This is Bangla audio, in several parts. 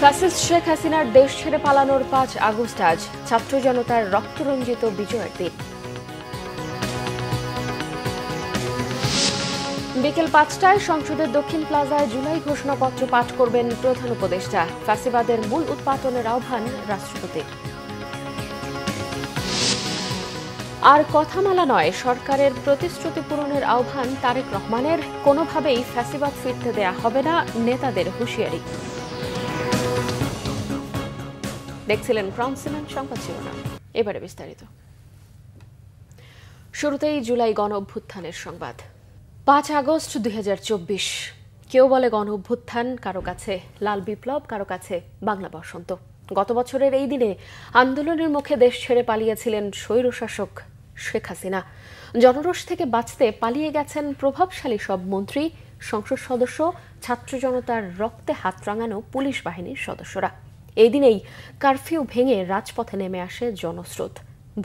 ফ্যাসিস্ট শেখ হাসিনার দেশ ছেড়ে পালানোর ৫ আগস্ট আজ ছাত্র জনতার রক্তরঞ্জিত বিজয়ের দিন। বিকেল ৫টায় সংসদের দক্ষিণ প্লাজায় জুলাই ঘোষণাপত্র পাঠ করবেন প্রধান উপদেষ্টা। ফ্যাসিবাদের মূল উৎপাটনের আহ্বান রাষ্ট্রপতির। আর কথামালা নয়, সরকারের প্রতিশ্রুতি পূরণের আহ্বান তারেক রহমানের। কোনোভাবেই ফ্যাসিবাদ ফিরতে দেয়া হবে না, নেতাদের হুঁশিয়ারি। দেখছিলেন ক্রাউন সিমেন্ট সংবাদ শিরোনাম, এবারে বিস্তারিত। শুরুতেই জুলাই গণ অভ্যুত্থানের সংবাদ। ৫ আগস্ট ২০২৪। কেউ বলে গণ অভ্যুত্থান, কারো কাছে লাল বিপ্লব, কারো কাছে বাংলা বসন্ত। গত বছরের এই দিনে আন্দোলনের মুখে দেশ ছেড়ে পালিয়েছিলেন স্বৈরশাসক শেখ হাসিনা। জনরোষ থেকে বাঁচতে পালিয়ে গেছেন প্রভাবশালী সব মন্ত্রী, সংসদ সদস্য, ছাত্র জনতার রক্তে হাত রাঙানো পুলিশ বাহিনীর সদস্যরা। এই দিনেই কারফিউ ভেঙে রাজপথে নেমে আসে জনস্রোত।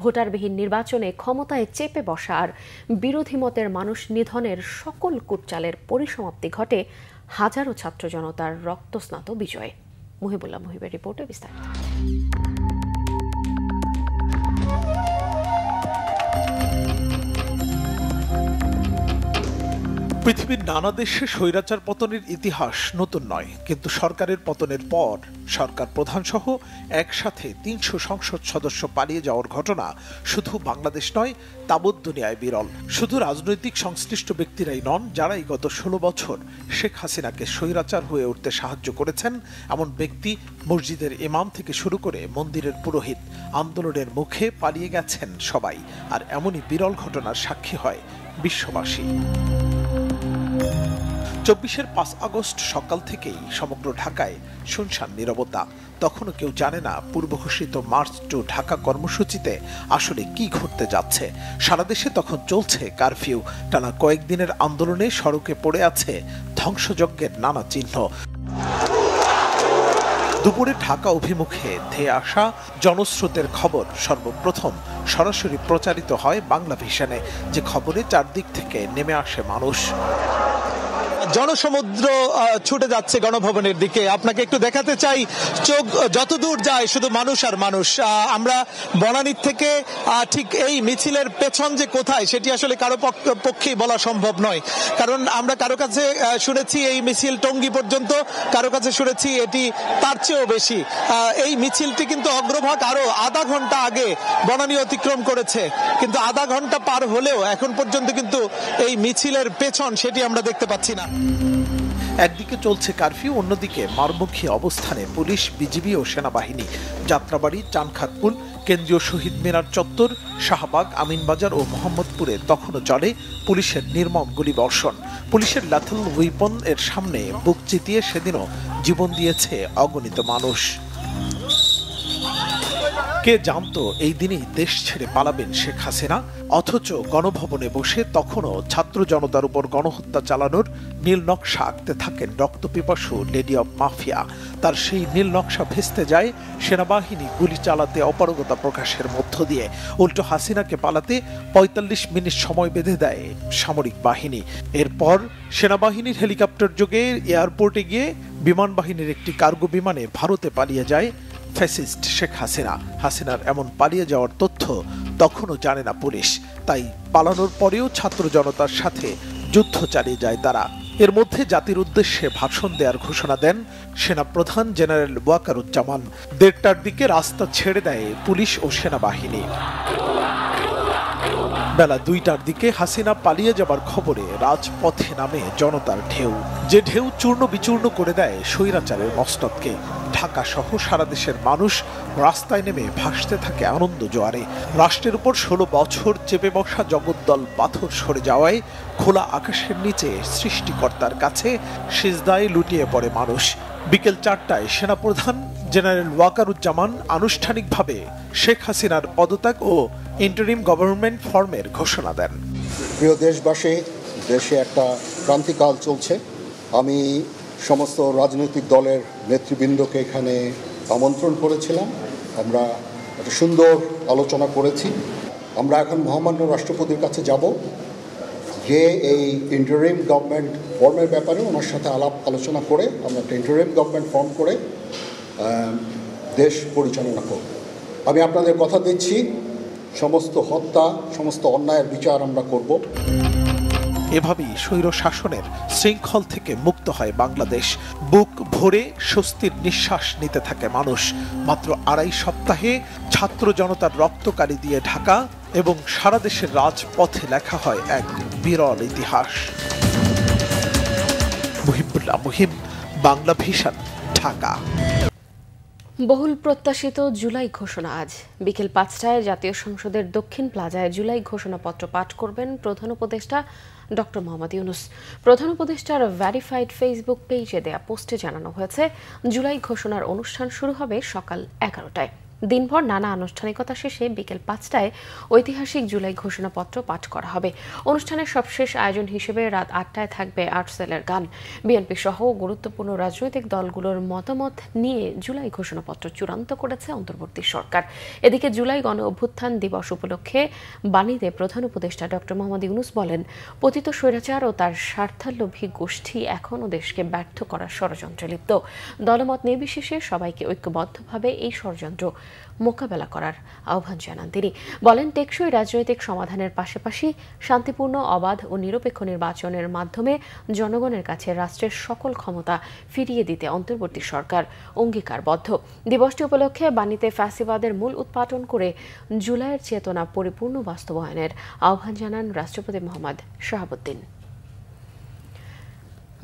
ভোটারবিহীন নির্বাচনে ক্ষমতায় চেপে বসা আর বিরোধী মতের মানুষ নিধনের সকল কুটচালের পরিসমাপ্তি ঘটে হাজারো ছাত্র জনতার রক্তস্নাত বিজয়ে। মুহিবুল্লাহ মুহিবের রিপোর্টে বিস্তারিত। পৃথিবীর নানা দেশে স্বৈরাচার পতনের ইতিহাস নতুন নয়, কিন্তু সরকারের পতনের পর সরকার প্রধান সহ একসাথে ৩০০ সংসদ সদস্য পালিয়ে যাওয়ার ঘটনা শুধু বাংলাদেশ নয়, তাবৎ দুনিয়ায় বিরল। শুধু রাজনৈতিক সংশ্লিষ্ট ব্যক্তিরাই নন, যারাই গত ১৬ বছর শেখ হাসিনাকে স্বৈরাচার হয়ে উঠতে সাহায্য করেছেন এমন ব্যক্তি, মসজিদের ইমাম থেকে শুরু করে মন্দিরের পুরোহিত, আন্দোলনের মুখে পালিয়ে গেছেন সবাই। আর এমনই বিরল ঘটনার সাক্ষী হয় বিশ্ববাসী। ২৪-এর ৫ আগস্ট সকাল থেকেই সমগ্র ঢাকায় শুনশান নীরবতা। তখনও কেউ জানে না পূর্ব ঘোষিত মার্চ টু ঢাকা কর্মসূচিতে আসলে কি ঘটতে যাচ্ছে। সারা দেশে তখন চলছে কারফিউ। টানা কয়েকদিনের আন্দোলনে সড়কে পড়ে আছে ধ্বংসযজ্ঞের নানা চিহ্ন। দুপুরে ঢাকা অভিমুখে ধেয়ে আসা জনস্রোতের খবর সর্বপ্রথম সরাসরি প্রচারিত হয় বাংলা ভিশনে, যে খবরে চারদিক থেকে নেমে আসে মানুষ। জনসমুদ্র ছুটে যাচ্ছে গণভবনের দিকে। আপনাকে একটু দেখাতে চাই, চোখ যতদূর যায় শুধু মানুষ আর মানুষ। আমরা বনানীর থেকে ঠিক এই মিছিলের পেছন যে কোথায় সেটি আসলে কারো পক্ষেই বলা সম্ভব নয়, কারণ আমরা কারো কাছে শুনেছি এই মিছিল টঙ্গী পর্যন্ত, কারো কাছে শুনেছি এটি তার চেয়েও বেশি। এই মিছিলটি কিন্তু অগ্রভাগ আরো আধা ঘন্টা আগে বনানী অতিক্রম করেছে, কিন্তু আধা ঘন্টা পার হলেও এখন পর্যন্ত কিন্তু এই মিছিলের পেছন সেটি আমরা দেখতে পাচ্ছি না। একদিকে চলছে কারফিউ, অন্যদিকে মারমুখী অবস্থানে পুলিশ, বিজিবি ও সেনাবাহিনী। যাত্রাবাড়ি, চানখাতপুল, কেন্দ্রীয় শহীদ মিনার চত্বর, শাহবাগ, আমিনবাজার ও মোহাম্মদপুরে তখনও চলে পুলিশের নির্মম গুলিবর্ষণ। পুলিশের ল্যাথল উইপন এর সামনে বুক চিতিয়ে সেদিনও জীবন দিয়েছে অগণিত মানুষ। কে জানতো এই দিনেই দেশ ছেড়ে পালাবেন শেখ হাসিনা? অথচ গণভবনে বসে তখনও ছাত্র জনতার উপর গণহত্যা চালানোর নীল নকশা আঁকতে থাকেন রক্তপিপাসু লেডি অব মাফিয়া। তার সেই নীল নকশা ভেস্তে যায় সেনাবাহিনী গুলি চালাতে অপারগতা প্রকাশের মধ্য দিয়ে। উল্টো হাসিনাকে পালাতে ৪৫ মিনিট সময় বেঁধে দেয় সামরিক বাহিনী। এরপর সেনাবাহিনীর হেলিকপ্টার যোগে এয়ারপোর্টে গিয়ে বিমান বাহিনীর একটি কার্গো বিমানে ভারতে পালিয়ে যায় ফ্যাসিস্ট শেখ হাসিনা। হাসিনার এমন পালিয়ে যাওয়ার তথ্য তখনও জানে না পুলিশ, তাই পালানোর পরেও ছাত্র জনতার সাথে যুদ্ধ চালিয়ে যায় তারা। এর মধ্যে জাতির উদ্দেশ্যে ভাষণ দেওয়ার ঘোষণা দেন সেনাপ্রধান জেনারেল ওয়াকারুজ্জামান। ১:৩০টার দিকে রাস্তা ছেড়ে দেয় পুলিশ ও সেনাবাহিনী। বেলা ২টার দিকে হাসিনা পালিয়ে যাবার খবরে রাজপথে নামে জনতার ঢেউ, যে ঢেউ চূর্ণ বিচূর্ণ করে দেয় স্বৈরাচারের মস্তককে। ঢাকা সহ সারা দেশের মানুষ রাস্তায় নেমে ভাসতে থাকে আনন্দ জোয়ারে। রাষ্ট্রের উপর ১৬ বছর চেপে বসা জগদ্দল পাথর সরে যাওয়ায় খোলা আকাশের নিচে সৃষ্টিকর্তার কাছে সিজদায় লুটিয়ে পড়ে মানুষ। বিকেল ৪টায় সেনাপ্রধান জেনারেল ওয়াকারুজ্জামান আনুষ্ঠানিকভাবে শেখ হাসিনার পদত্যাগ ও ইন্টারিম গভর্নমেন্ট ফর্মের ঘোষণা দেন। প্রিয় দেশবাসী, দেশে একটা ক্রান্তিকাল চলছে। আমি সমস্ত রাজনৈতিক দলের নেতৃবৃন্দকে এখানে আমন্ত্রণ করেছিলাম। আমরা একটা সুন্দর আলোচনা করেছি। আমরা এখন মহামান্য রাষ্ট্রপতির কাছে যাব, যে এই ইন্টারিম গভর্নমেন্ট ফর্মের ব্যাপারে ওনার সাথে আলাপ আলোচনা করে আমরা একটা ইন্টারিম গভর্নমেন্ট ফর্ম করে দেশ পরিচালনা করব। আমি আপনাদের কথা দিচ্ছি, সমস্ত হত্যা, সমস্ত অন্যায়ের বিচার আমরা করব। এভাবেই স্বৈর শাসনের শৃঙ্খল থেকে মুক্ত হয় বাংলাদেশ। বুক ভরে স্বস্তির নিঃশ্বাস নিতে থাকে মানুষ। মাত্র 2.5 সপ্তাহে ছাত্র জনতার রক্তকারি দিয়ে ঢাকা এবং সারা দেশের রাজপথে লেখা হয় এক বিরল ইতিহাস। মুহিবুল্লাহ মুহিব, বাংলা ভিশন, ঢাকা। বহুল প্রত্যাশিত জুলাই ঘোষণা আজ বিকেল 5টায় জাতীয় সংসদের দক্ষিণ প্লাজায় জুলাই ঘোষণাপত্র পাঠ করবেন প্রধান উপদেষ্টা ডক্টর মোহাম্মদ ইউনূস। প্রধান উপদেষ্টার ভেরিফাইড ফেসবুক পেজে দেয়া পোস্টে জানানো হয়েছে, জুলাই ঘোষণার অনুষ্ঠান শুরু হবে সকাল 11টায়। দিনভর নানা আনুষ্ঠানিকতা শেষে বিকেল 5টায় ঐতিহাসিক জুলাই ঘোষণাপত্র পাঠ করা হবে। অনুষ্ঠানের সবশেষ আয়োজন হিসেবে রাত 8টায় থাকবে আর্টসেলের গান। বিএনপি সহ গুরুত্বপূর্ণ রাজনৈতিক দলগুলোর মতামত নিয়ে জুলাই ঘোষণাপত্র চূড়ান্ত করেছে অন্তর্বর্তী সরকার। এদিকে জুলাই গণ অভ্যুত্থান দিবস উপলক্ষে বাণীতে প্রধান উপদেষ্টা ডক্টর মোহাম্মদ ইউনূস বলেন, পতিত স্বৈরাচার ও তার স্বার্থালোভী গোষ্ঠী এখনও দেশকে ব্যর্থ করার ষড়যন্ত্রে লিপ্ত। দলমত নির্বিশেষে সবাইকে ঐক্যবদ্ধভাবে এই ষড়যন্ত্র মোকাবেলা করার আহ্বান জানান তিনি। বলেন, টেকসই রাজনৈতিক সমাধানের পাশাপাশি শান্তিপূর্ণ, অবাধ ও নিরপেক্ষ নির্বাচনের মাধ্যমে জনগণের কাছে রাষ্ট্রের সকল ক্ষমতা ফিরিয়ে দিতে অন্তর্বর্তী সরকার অঙ্গীকারবদ্ধ। দিবসটি উপলক্ষে বাণীতে ফ্যাসিবাদের মূল উৎপাটন করে জুলাইয়ের চেতনা পরিপূর্ণ বাস্তবায়নের আহ্বান জানান রাষ্ট্রপতি মোহাম্মদ শাহাবুদ্দিন।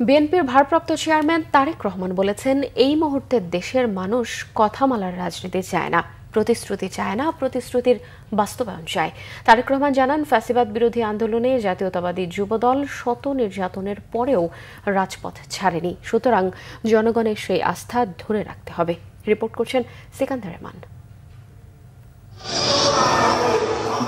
বিএনপির ভারপ্রাপ্ত চেয়ারম্যান তারেক রহমান বলেছেন, এই মুহূর্তে দেশের মানুষ কথামালার রাজনীতি চায় না, প্রতিশ্রুতি চায় না, প্রতিশ্রুতির বাস্তবায়ন চায়। তারেক রহমান জানান, ফ্যাসিবাদ বিরোধী আন্দোলনে জাতীয়তাবাদী যুবদল শত নির্যাতনের পরেও রাজপথ ছাড়েনি। সুতরাং জনগণের সেই আস্থা ধরে রাখতে হবে। রিপোর্ট করছেন সিকান্দার রহমান।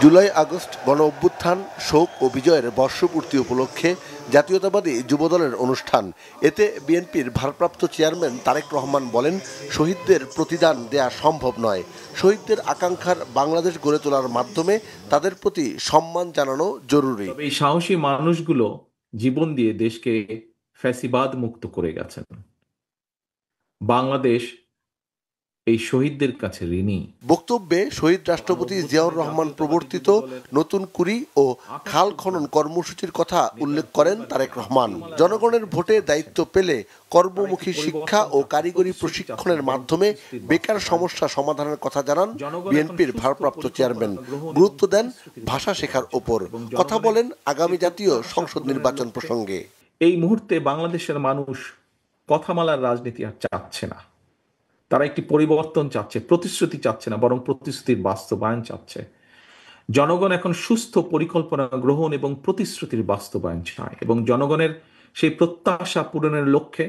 জুলাই আগস্ট গণ অভ্যুত্থান, শোক ও বিজয়ের বর্ষপূর্তি উপলক্ষে জাতীয়তাবাদী যুবদলের অনুষ্ঠান। এতে বিএনপির ভারপ্রাপ্ত চেয়ারম্যান তারেক রহমান বলেন, শহীদদের প্রতিদান দেয়া সম্ভব নয়। শহীদদের আকাঙ্ক্ষার বাংলাদেশ গড়ে তোলার মাধ্যমে তাদের প্রতি সম্মান জানানো জরুরি। এই সাহসী মানুষগুলো জীবন দিয়ে দেশকে ফ্যাসিবাদ মুক্ত করে গেছেন। বাংলাদেশ এই শহীদদের কাছে ঋণী। বক্তব্যে শহীদ রাষ্ট্রপতি জিয়াউর রহমান প্রবর্তিত নতুন কুড়ি ও খাল খনন কর্মসূচির কথা উল্লেখ করেন তারেক রহমান। জনগণের ভোটে দায়িত্ব পেলে কর্মমুখী শিক্ষা ও কারিগরি প্রশিক্ষণের মাধ্যমে বেকার সমস্যা সমাধানের কথা জানান বিএনপির ভারপ্রাপ্ত চেয়ারম্যান। গুরুত্ব দেন ভাষা শেখার ওপর। কথা বলেন আগামী জাতীয় সংসদ নির্বাচন প্রসঙ্গে। এই মুহূর্তে বাংলাদেশের মানুষ কথামালার রাজনীতি আর চাচ্ছে না। তারা একটি পরিবর্তন চাচ্ছে, প্রতিশ্রুতি চাচ্ছে না, বরং প্রতিশ্রুতির বাস্তবায়ন চাচ্ছে। জনগণ এখন সুস্থ পরিকল্পনা গ্রহণ এবং প্রতিশ্রুতির বাস্তবায়ন চায় এবং জনগণের সেই প্রত্যাশা পূরণের লক্ষ্যে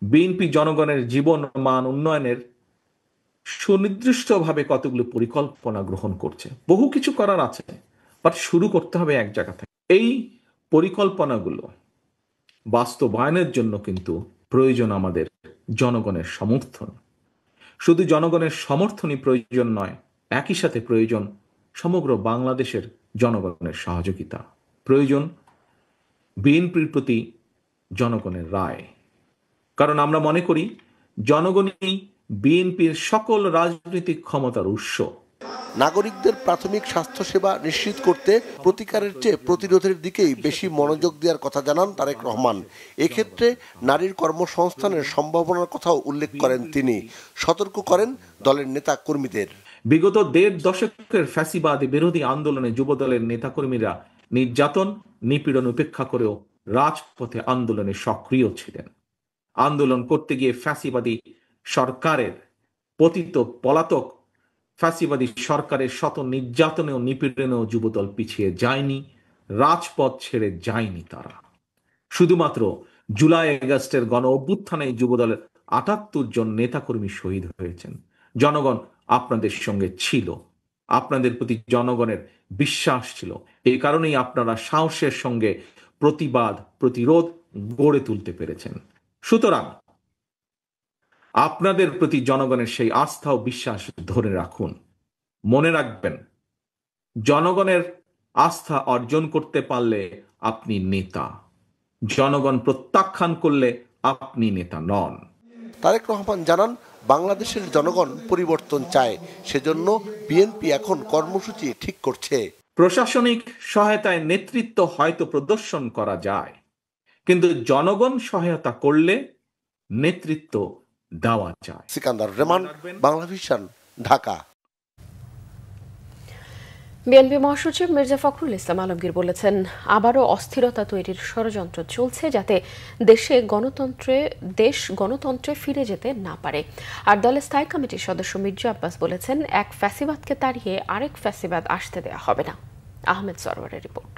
বিএনপি জনগণের জীবন মান উন্নয়নের সুনির্দিষ্টভাবে কতগুলো পরিকল্পনা গ্রহণ করছে। বহু কিছু করার আছে, বাট শুরু করতে হবে এক জায়গা থেকে। এই পরিকল্পনাগুলো বাস্তবায়নের জন্য কিন্তু প্রয়োজন আমাদের জনগণের সমর্থন। শুধু জনগণের সমর্থনই প্রয়োজন নয়, একই সাথে প্রয়োজন সমগ্র বাংলাদেশের জনগণের সহযোগিতা। প্রয়োজন বিএনপির প্রতি জনগণের রায়। কারণ আমরা মনে করি জনগণই বিএনপির সকল রাজনৈতিক ক্ষমতার উৎস। নাগরিকদের প্রাথমিক স্বাস্থ্যসেবা নিশ্চিত করতে প্রতিকারের চেয়ে প্রতিরোধের দিকেই বেশি মনোযোগ দেওয়ার কথা জানান তারেক রহমান। এক্ষেত্রে নারীর কর্মসংস্থানের সম্ভাবনার কথাও উল্লেখ করেন তিনি। সতর্ক করেন দলের নেতা কর্মীদের। বিগত 1.5 দশকের ফ্যাসিবাদ বিরোধী আন্দোলনে যুবদলের নেতাকর্মীরা নির্যাতন, নিপীড়ন উপেক্ষা করেও রাজপথে আন্দোলনে সক্রিয় ছিলেন। আন্দোলন করতে গিয়ে ফ্যাসিবাদী সরকারের পতিত পলাতক ফ্যাসিবাদী সরকারের শত নির্যাতনে ও নিপীড়নেও যুবদল পিছিয়ে যায়নি, রাজপথ ছেড়ে যায়নি। তারা শুধুমাত্র জুলাই আগস্টের গণ অভ্যুত্থানে যুবদলের 78 জন নেতাকর্মী শহীদ হয়েছেন। জনগণ আপনাদের সঙ্গে ছিল, আপনাদের প্রতি জনগণের বিশ্বাস ছিল। এই কারণেই আপনারা সাহসের সঙ্গে প্রতিবাদ, প্রতিরোধ গড়ে তুলতে পেরেছেন। সুতরাং আপনাদের প্রতি জনগণের সেই আস্থা ও বিশ্বাস ধরে রাখুন। মনে রাখবেন, জনগণের আস্থা অর্জন করতে পারলে আপনি নেতা, জনগণ প্রত্যাখ্যান করলে আপনি নেতা নন। তারেক রহমান জানান, বাংলাদেশের জনগণ পরিবর্তন চায়, সেজন্য বিএনপি এখন কর্মসূচি ঠিক করছে। প্রশাসনিক সহায়তায় নেতৃত্ব হয়তো প্রদর্শন করা যায়, কিন্তু জনগণ সহায়তা করলে নেতৃত্ব দেওয়া যায়। সিকান্দার রেমান, বাংলাভিশন, ঢাকা। বিএনপি মহাসচিব মির্জা ফখরুল ইসলাম আলমগীর বলেছেন, আবারও অস্থিরতা তৈরির ষড়যন্ত্র চলছে যাতে দেশ গণতন্ত্রে ফিরে যেতে না পারে। আর দলের স্থায়ী কমিটির সদস্য মির্জা আব্বাস বলেছেন, এক ফ্যাসিবাদকে তাড়িয়ে আরেক ফ্যাসিবাদ আসতে দেওয়া হবে না। আহমেদ সরওয়ারের রিপোর্ট।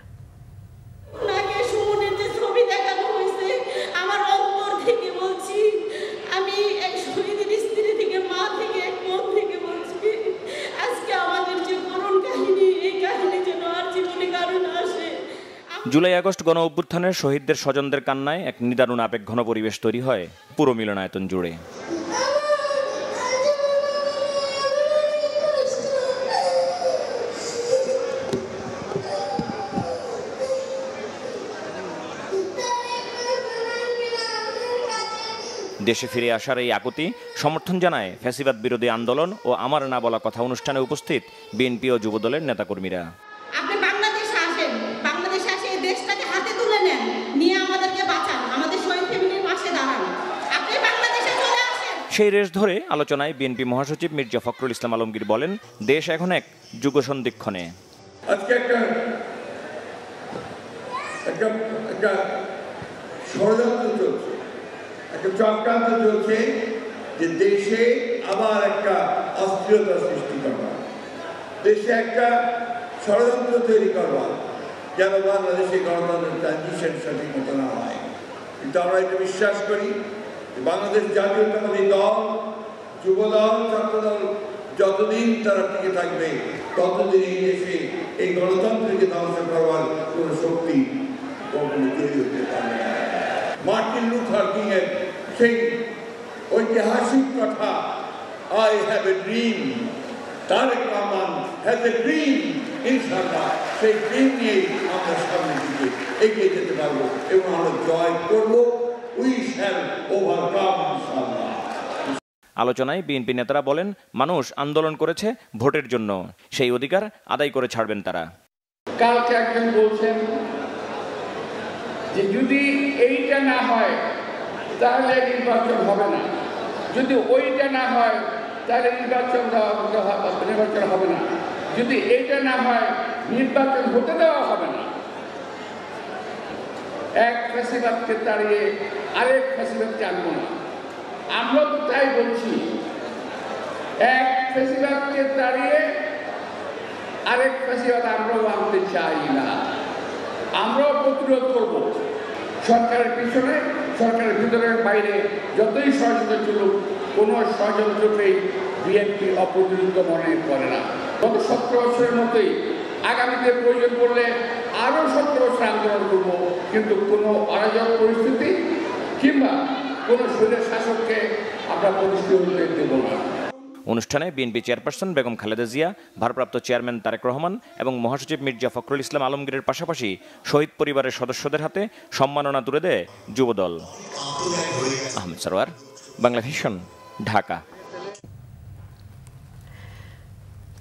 জুলাই আগস্ট গণ অভ্যুত্থানের শহীদদের স্বজনদের কান্নায় এক নিদারুণ আবেগঘন পরিবেশ তৈরি হয় পুরো মিলনায়তন জুড়ে। দেশে ফিরে আসার এই আকুতি সমর্থন জানায় ফ্যাসিবাদ বিরোধী আন্দোলন ও আমার না বলা কথা অনুষ্ঠানে উপস্থিত বিএনপি ও যুবদলের নেতাকর্মীরা। সেই রেশ ধরে আলোচনায় বিএনপি মহাসচিব মির্জা ফখরুল ইসলাম আলমগীর বলেন, দেশ এখন এক যুগ সন্ধিক্ষণে। আজকে একটা ষড়যন্ত্র চলছে, একটা চক্রান্ত চলছে যে দেশে আবার একটা অস্থিরতা সৃষ্টি করবা, দেশে একটা ষড়যন্ত্র তৈরি করবা যেন বাংলাদেশে গণতন্ত্রের ট্রানজিশন সঠিক মতো না হয়। কিন্তু আমরা এটা বিশ্বাস করি বাংলাদেশ জাতীয়তাবাদী দল, যুবদল, ছাত্রদল যতদিন তারা টিকে থাকবে ততদিন এই দেশে এই গণতন্ত্রকে ধ্বংস করবার কোন শক্তি কখনো তৈরি হতে পারবে না। মার্টিন লুথার কিং এর সেই ঐতিহাসিক কথা, I have a dream, Tarique Rahman has a dream, ইনশাআল্লাহ সেই ড্রিম নিয়ে আমরা সামনের দিকে এগিয়ে যেতে পারবো এবং আমরা জয় করবো। আলোচনায় বিএনপি নেতারা বলেন, মানুষ আন্দোলন করেছে ভোটের জন্য, সেই অধিকার আদায় করে ছাড়বেন তারা। কালকে একজন বলছেন যে যদি এইটা না হয় তাহলে নির্বাচন হবে না, যদি ওইটা না হয় তাহলে নির্বাচন হবে না, যদি এইটা না হয় নির্বাচন হতে দেওয়া হবে না। এক ফ্যাসিবাদকে তাড়িয়ে আরেক ফ্যাসিবাদকে আনবো না। আমরা তো তাই বলছি, এক ফ্যাসিবাদকে তাড়িয়ে আরেক ফ্যাসিবাদ আমরাও আনতে চাই না। আমরাও প্রতিরোধ করব। সরকারের পিছনে, সরকারের ভিতরে বাইরে যতই ষড়যন্ত্র চলুক, কোনো ষড়যন্ত্রকেই বিএনপি অপ্রতিরোধ মনে করে না। গত 17 বছরের মতোই আগামীতে প্রয়োজন পড়লে আরও 17 বছর আন্দোলন করব, কিন্তু কোনো অরাজক পরিস্থিতি কিংবা কোনো স্বৈর শাসককে আমরা প্রতিষ্ঠিত হতে দেব না। অনুষ্ঠানে বিএনপি চেয়ারপারসন বেগম খালেদা জিয়া, ভারপ্রাপ্ত চেয়ারম্যান তারেক রহমান এবং মহাসচিব মির্জা ফখরুল ইসলাম আলমগীরের পাশাপাশি শহীদ পরিবারের সদস্যদের হাতে সম্মাননা তুলে দেয় যুবদল। আহমেদ সরওয়ার, বাংলাভিশন, ঢাকা।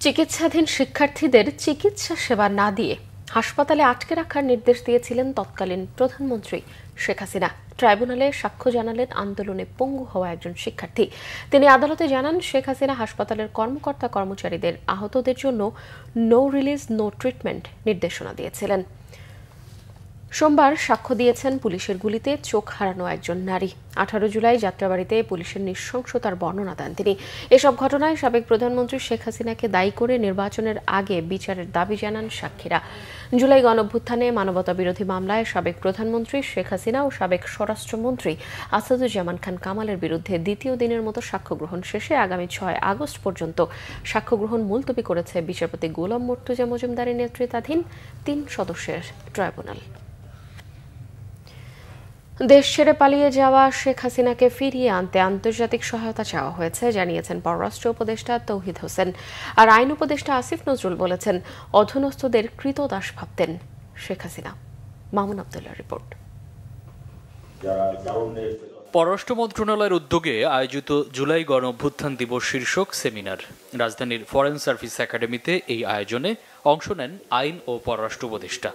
চিকিৎসাধীন শিক্ষার্থীদের চিকিৎসা সেবা না দিয়ে হাসপাতালে আটকে রাখার নির্দেশ দিয়েছিলেন তৎকালীন প্রধানমন্ত্রী শেখ হাসিনা। ট্রাইব্যুনালে সাক্ষ্য জানালেন আন্দোলনে পঙ্গু হওয়া একজন শিক্ষার্থী। তিনি আদালতে জানান, শেখ হাসিনা হাসপাতালের কর্মকর্তা কর্মচারীদের আহতদের জন্য নো রিলিজ নো ট্রিটমেন্ট নির্দেশনা দিয়েছিলেন। সোমবার সাক্ষ্য দিয়েছেন পুলিশের গুলিতে চোখ হারানো একজন নারী। 18 জুলাই যাত্রাবাড়িতে পুলিশের নৃশংসতার বর্ণনা দেন তিনি। এসব ঘটনায় সাবেক প্রধানমন্ত্রী শেখ হাসিনাকে দায়ী করে নির্বাচনের আগে বিচারের দাবি জানান সাক্ষীরা। জুলাই গণঅভ্যুত্থানে মানবতা বিরোধী মামলায় সাবেক প্রধানমন্ত্রী শেখ হাসিনা ও সাবেক স্বরাষ্ট্রমন্ত্রী আসাদুজ্জামান খান কামালের বিরুদ্ধে দ্বিতীয় দিনের মতো সাক্ষ্য গ্রহণ শেষে আগামী 6 আগস্ট পর্যন্ত সাক্ষ্য গ্রহণ মুলতবি করেছে বিচারপতি গোলাম মুর্তুজা মজুমদারের নেতৃত্বাধীন 3 সদস্যের ট্রাইব্যুনাল। দেশ ছেড়ে পালিয়ে যাওয়া শেখ হাসিনাকে ফিরিয়ে আনতে আন্তর্জাতিক সহায়তা চাওয়া হয়েছে জানিয়েছেন পররাষ্ট্র উপদেষ্টা তৌহিদ হোসেন। আর আইন উপদেষ্টা আসিফ নজরুল বলেছেন, অধীনস্থদের কৃতদাস ভাবতেন শেখ হাসিনা। মামুন আব্দুল্লাহর রিপোর্ট। পররাষ্ট্র মন্ত্রণালয়ের উদ্যোগে আয়োজিত জুলাই গণ অভ্যুত্থান দিবস শীর্ষক সেমিনার। রাজধানীর ফরেন সার্ভিস একাডেমিতে এই আয়োজনে অংশ নেন আইন ও পররাষ্ট্র উপদেষ্টা।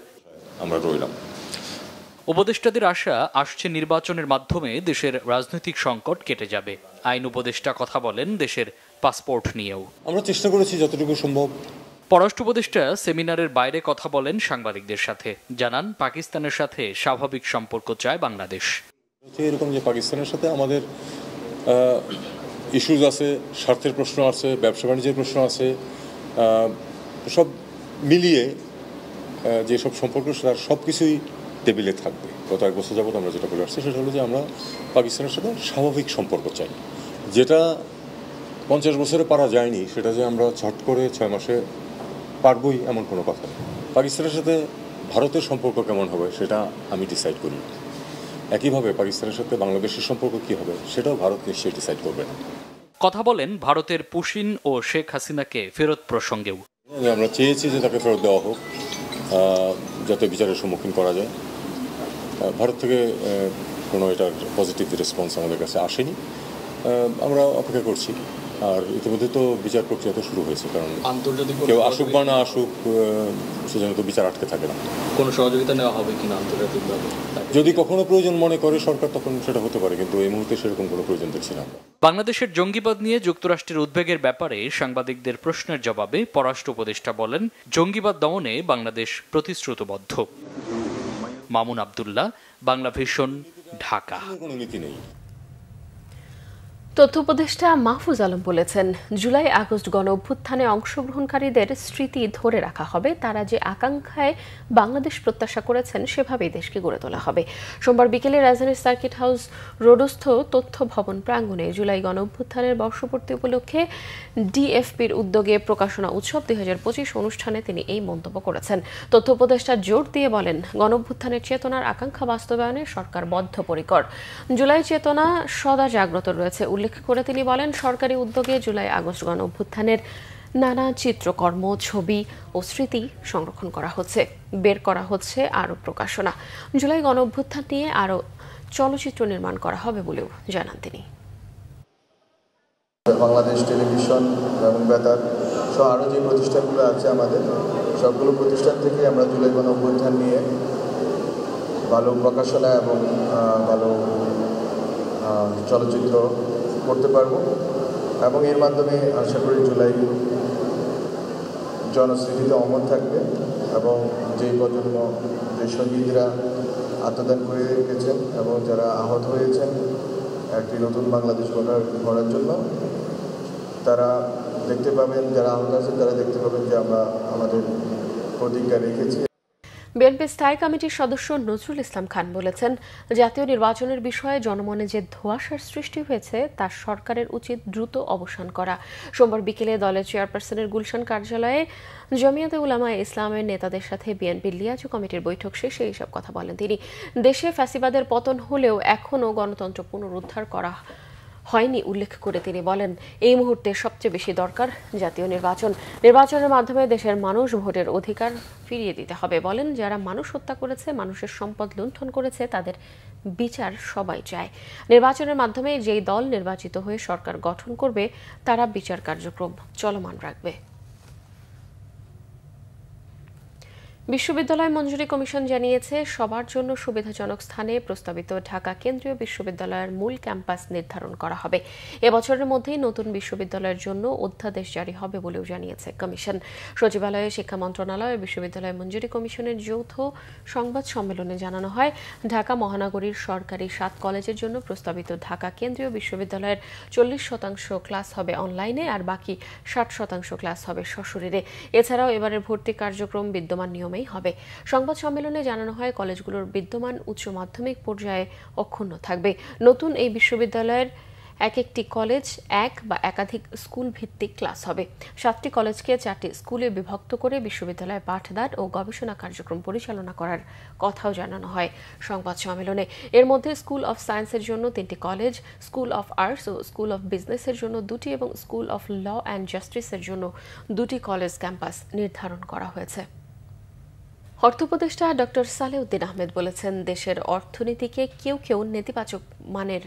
আমরা রইলাম। উপদেষ্টাদের আশা, আসছে নির্বাচনের মাধ্যমে দেশের রাজনৈতিক সংকট কেটে যাবে। আইন উপদেষ্টা কথা বলেন দেশের পাসপোর্ট নিয়েও। আমরা চেষ্টা করেছি যতটুকু সম্ভব। পররাষ্ট্র উপদেষ্টা সেমিনারের বাইরে কথা বলেন সাংবাদিকদের সাথে। জানান, পাকিস্তানের সাথে স্বাভাবিক সম্পর্ক চায় বাংলাদেশ। এরকম যে পাকিস্তানের সাথে আমাদের ইস্যুজ আছে, স্বার্থের প্রশ্ন আছে, ব্যবসা বাণিজ্যের প্রশ্ন আছে, সব মিলিয়ে যেসব সম্পর্ক তার সব কিছুই টেবিলে থাকবে। গত 1 বছর যাবত আমরা যেটা করে আসছি সেটা হলো যে আমরা পাকিস্তানের সাথে স্বাভাবিক সম্পর্ক চাই। যেটা 50 বছরে পারা যায়নি, সেটা যে আমরা ছট করে 6 মাসে পারবই এমন কোনো কথা নেই। পাকিস্তানের সাথে ভারতের সম্পর্ক কেমন হবে সেটা আমি ডিসাইড করি। একইভাবে পাকিস্তানের সাথে বাংলাদেশের সম্পর্ক কী হবে সেটাও ভারত নিশ্চয়ই ডিসাইড করবে না। কথা বলেন ভারতের পুশিন ও শেখ হাসিনাকে ফেরত প্রসঙ্গেও। আমরা চেয়েছি যে তাকে ফেরত দেওয়া হোক, যাতে বিচারের সম্মুখীন করা যায়। ভারত থেকে কোনো এটার পজিটিভ রেসপন্স আমাদের কাছে আসেনি। আমরা অপেক্ষা করছি। আর ইতিমধ্যে তো বিচার প্রক্রিয়া তো শুরু হয়েছে, কারণ কেউ আসুক বা না আসুক সেজন্য তো বিচার আটকে থাকে না। কোনো সহযোগিতা নেওয়া হবে কিনা আন্তর্জাতিকভাবে? যদি কখনো প্রয়োজন মনে করে সরকার, তখন সেটা হতে পারে, কিন্তু এই মুহূর্তে সেরকম কোনো প্রয়োজন দেখছি না। বাংলাদেশের জঙ্গিবাদ নিয়ে যুক্তরাষ্ট্রের উদ্বেগের ব্যাপারে সাংবাদিকদের প্রশ্নের জবাবে পররাষ্ট্র উপদেষ্টা বলেন, জঙ্গিবাদ দমনে বাংলাদেশ প্রতিশ্রুতিবদ্ধ। মামুন আব্দুল্লাহ, বাংলা ভিশন, ঢাকা। কোনো নীতি নেই। তথ্য উপদেষ্টা মাহফুজ আলম বলেছেন, জুলাই আগস্ট গণ অভ্যুত্থানে অংশগ্রহণকারীদের স্মৃতি ধরে রাখা হবে। তারা যে আকাঙ্ক্ষায় বাংলাদেশ প্রত্যাশা করেছেন সেভাবেই দেশকে গড়ে তোলা হবে। সোমবার বিকেলে রাজধানীর সার্কিট হাউস রোডস্থ তথ্য ভবন প্রাঙ্গণে জুলাই গণ অভ্যুত্থানের বর্ষপূর্তি উপলক্ষে ডিএফপির উদ্যোগে প্রকাশনা উৎসব 2025 অনুষ্ঠানে তিনি এই মন্তব্য করেছেন। তথ্য উপদেষ্টা জোর দিয়ে বলেন, গণ অভ্যুত্থানের চেতনার আকাঙ্ক্ষা বাস্তবায়নে সরকার বদ্ধপরিকর। জুলাই চেতনা সদা জাগ্রত রয়েছে উল্লেখ করে তিনি বলেন, সরকারি উদ্যোগে জুলাই আগস্ট গণ অভ্যুত্থানের নানা চিত্রকর্ম, ছবি ও স্মৃতি সংরক্ষণ করা হচ্ছে, বের করা হচ্ছে আরও প্রকাশনা। জুলাই গণ অভ্যুত্থান নিয়ে আরও চলচ্চিত্র নির্মাণ করা হবে বলেও জানান তিনি। বাংলাদেশ টেলিভিশন এবং বেতার সহ আরও যে প্রতিষ্ঠানগুলো আছে আমাদের, সবগুলো প্রতিষ্ঠান থেকে আমরা জুলাই গণ অভ্যুত্থান নিয়ে ভালো প্রকাশনা এবং ভালো চলচ্চিত্র করতে পারবো এবং এর মাধ্যমে আশা করি জুলাই জনস্মৃতিতে অমর থাকবে এবং যেই প্রজন্ম, যে শহীদরা আত্মদান করে রেখেছেন এবং যারা আহত হয়েছেন একটি নতুন বাংলাদেশ গড়ার জন্য, তারা দেখতে পাবেন, যারা আহত আছেন তারা দেখতে পাবেন যে আমরা আমাদের প্রতিজ্ঞা রেখেছি। বিএনপি স্থায়ী কমিটির সদস্য নজরুল ইসলাম খান বলেছেন, জাতীয় নির্বাচনের বিষয়ে জনমনে যে ধোঁয়াশার সৃষ্টি হয়েছে তা সরকারের উচিত দ্রুত অবসান করা। সোমবার বিকেলে দলের চেয়ারপারসনের গুলশান কার্যালয়ে জমিয়তে উলামায়ে ইসলামের নেতাদের সাথে বিএনপির লিয়াজু কমিটির বৈঠক শেষে এইসব কথা বলেন তিনি। দেশে ফ্যাসিবাদের পতন হলেও এখনও গণতন্ত্র পুনরুদ্ধার করা হয়নি উল্লেখ করে তিনি বলেন, এই মুহূর্তে সবচেয়ে বেশি দরকার জাতীয় নির্বাচন। নির্বাচনের মাধ্যমে দেশের মানুষ ভোটের অধিকার ফিরিয়ে দিতে হবে। বলেন, যারা মানুষ হত্যা করেছে, মানুষের সম্পদ লুণ্ঠন করেছে, তাদের বিচার সবাই চায়। নির্বাচনের মাধ্যমে যেই দল নির্বাচিত হয়ে সরকার গঠন করবে তারা বিচার কার্যক্রম চলমান রাখবে। বিশ্ববিদ্যালয় মঞ্জুরি কমিশন জানিয়েছে, সবার জন্য সুবিধাজনক স্থানে প্রস্তাবিত ঢাকা কেন্দ্রীয় বিশ্ববিদ্যালয়ের মূল ক্যাম্পাস নির্ধারণ করা হবে। এবছরের মধ্যেই নতুন বিশ্ববিদ্যালয়ের জন্য অধ্যাদেশ জারি হবে বলেও জানিয়েছে কমিশন। সচিবালয়ে শিক্ষা মন্ত্রণালয় ও বিশ্ববিদ্যালয় মঞ্জুরি কমিশনের যৌথ সংবাদ সম্মেলনে জানানো হয়, ঢাকা মহানগরীর সরকারি 7 কলেজের জন্য প্রস্তাবিত ঢাকা কেন্দ্রীয় বিশ্ববিদ্যালয়ের 40% ক্লাস হবে অনলাইনে আর বাকি 60% ক্লাস হবে সশরীরে। এছাড়াও এবারের ভর্তি কার্যক্রম বিদ্যমান নিয়মে হবে। সংবাদ সম্মেলনে জানানো হয়, কলেজগুলোর বিদ্যমান উচ্চ মাধ্যমিক পর্যায়ে অক্ষুণ্ণ থাকবে। নতুন এই বিশ্ববিদ্যালয়ের একটি কলেজ 1 বা একাধিক স্কুল ভিত্তিক ক্লাস হবে। 7টি কলেজকে 4টি স্কুলে বিভক্ত করে বিশ্ববিদ্যালয়ে পাঠদান ও গবেষণা কার্যক্রম পরিচালনা করার কথাও জানানো হয় সংবাদ সম্মেলনে। এর মধ্যে স্কুল অফ সায়েন্সের জন্য 3টি কলেজ, স্কুল অফ আর্টস ও স্কুল অফ বিজনেসের জন্য 2টি এবং স্কুল অফ ল অ্যান্ড জাস্টিসের জন্য 2টি কলেজ ক্যাম্পাস নির্ধারণ করা হয়েছে। অর্থ উপদেষ্টা ডক্টর সালেউদ্দিন আহমেদ বলেছেন, দেশের অর্থনীতিকে কেউ কেউ নেতিবাচক মানের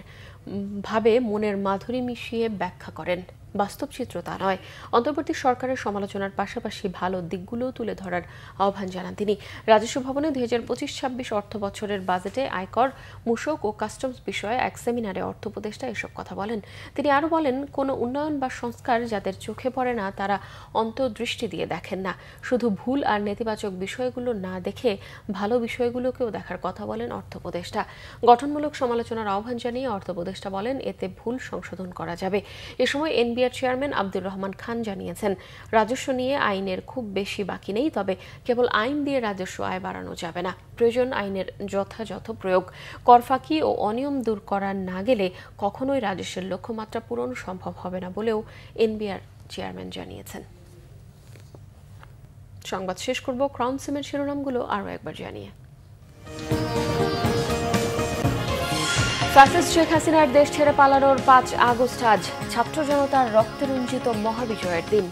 ভাবে মনের মাধুরী মিশিয়ে ব্যাখ্যা করেন। বাস্তব চিত্র তা নয়। অন্তর্বর্তী সরকারের সমালোচনার পাশাপাশি ভালো দিকগুলোও তুলে ধরার আহ্বান জানান তিনি। রাজস্ব ভবনে 2025-26 অর্থ বছরের বাজেটে আয়কর, মূসক ও কাস্টমস বিষয়ে এক সেমিনারে অর্থ উপদেষ্টা এসব কথা বলেন। তিনি আরও বলেন, কোনো উন্নয়ন বা সংস্কার যাদের চোখে পড়ে না তারা অন্তর্দৃষ্টি দিয়ে দেখেন না। শুধু ভুল আর নেতিবাচক বিষয়গুলো না দেখে ভালো বিষয়গুলোকেও দেখার কথা বলেন অর্থ উপদেষ্টা। গঠনমূলক সমালোচনার আহ্বান জানিয়ে অর্থ উপদেষ্টা বলেন, এতে ভুল সংশোধন করা যাবে। এ সময় এনবিআর চেয়ারম্যান আব্দুর রহমান খান জানিয়েছেন, রাজস্ব নিয়ে আইনের খুব বেশি বাকি নেই, তবে কেবল আইন দিয়ে রাজস্ব আয় বাড়ানো যাবে না। প্রয়োজন আইনের যথাযথ প্রয়োগ। কর ফাঁকি ও অনিয়ম দূর করা না গেলে কখনোই রাজস্বের লক্ষ্যমাত্রা পূরণ সম্ভব হবে না বলেও এনবিআর চেয়ারম্যান জানিয়েছেন। সংবাদ শেষ করব ক্রাউন সিমের শিরোনামগুলো আরও একবার জানিয়ে। ফ্যাসিস্ট শেখ হাসিনার দেশ ছেড়ে পালানোর 5 আগস্ট আজ ছাত্র জনতার রক্তে রঞ্জিত মহাবিজয়ের দিন।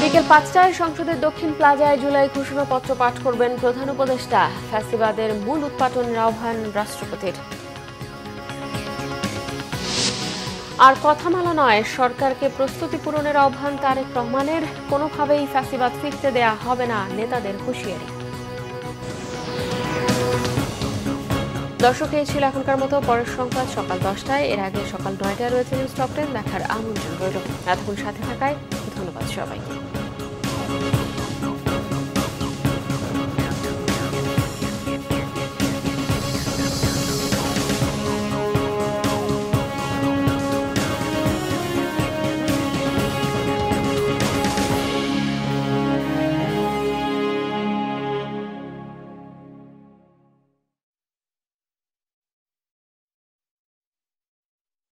বিকেল 5টায় সংসদের দক্ষিণ প্লাজায় জুলাই ঘোষণাপত্র পাঠ করবেন প্রধান উপদেষ্টা। ফ্যাসিবাদের মূল উৎপাটনের আহ্বান রাষ্ট্রপতির। আর কথামালা নয়, সরকারকে প্রস্তুতি পূরণের আহ্বান তারেক রহমানের। কোনোভাবেই ফ্যাসিবাদ ফিরতে দেয়া হবে না, নেতাদের হুঁশিয়ারি। দর্শক, এই ছিল এখনকার মতো। পরের সংবাদ সকাল 10টায়, এর আগে সকাল 9টায় রয়েছে নিউজ টপ 10 দেখার আমন্ত্রণ রইল। এতক্ষণ সাথে থাকায় ধন্যবাদ সবাইকে।